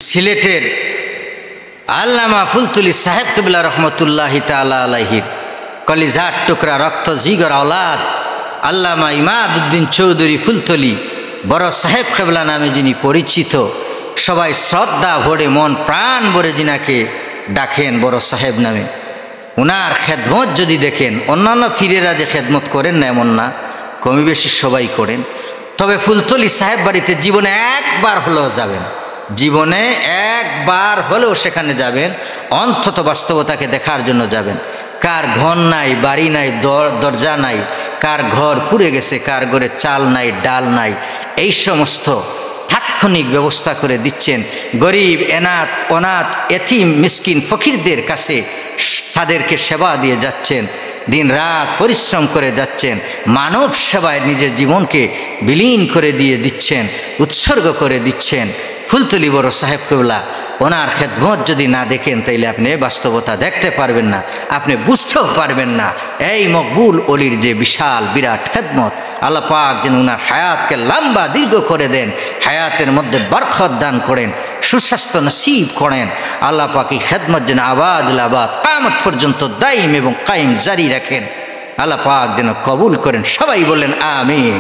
সিলেটের আল্লামা ফুলতুলি সাহেব কিবলা রহমতুল্লাহি তাআলা আলাইহির কলিজার টুকরা রক্ত জিগর আওলাদ আল্লামা ইমাদউদ্দিন চৌধুরী ফুলতলি বড় সাহেব কিবলা নামে যিনি পরিচিত, সবাই শ্রদ্ধা ভরে মন প্রাণ ভরে যিনাকে ডাকেন বড় সাহেব নামে। ওনার খেদমত যদি দেখেন, অন্যান্য পীরেরা যে খেদমত করেন না এমন না, কমই বেশি সবাই করেন। তবে ফুলতলি সাহেব বাড়িতে জীবনে একবার হলেও যাবেন, জীবনে একবার হলেও সেখানে যাবেন, অন্তত বাস্তবতাকে দেখার জন্য যাবেন। কার ঘর নাই, বাড়ি নাই, দরজা নাই, কার ঘর পুড়ে গেছে, কার ঘরে চাল নাই, ডাল নাই, এই সমস্ত তাৎক্ষণিক ব্যবস্থা করে দিচ্ছেন। গরিব, অনাথ, এতিম, মিসকিন, ফকিরদের কাছে তাদেরকে সেবা দিয়ে যাচ্ছেন, দিন রাত পরিশ্রম করে যাচ্ছেন, মানব সেবায় নিজের জীবনকে বিলীন করে দিয়ে দিচ্ছেন, উৎসর্গ করে দিচ্ছেন। ফুলতলি বড় সাহেব কিবলা ওনার খেদমত যদি না দেখেন তাইলে আপনি বাস্তবতা দেখতে পারবেন না, আপনি বুঝতেও পারবেন না এই মকবুল অলির যে বিশাল বিরাট খেদমত। আল্লাহ পাক যেন ওনার হায়াতকে লম্বা দীর্ঘ করে দেন, হায়াতের মধ্যে বরকত দান করেন, সুস্বাস্থ্য নসিব করেন। আল্লাহ পাক এই খেদমত যেন আবাদুল আবাদ কিয়ামত পর্যন্ত দাইম এবং কায়েম জারি রাখেন। আল্লাহ পাক যেন কবুল করেন। সবাই বললেন আমিন।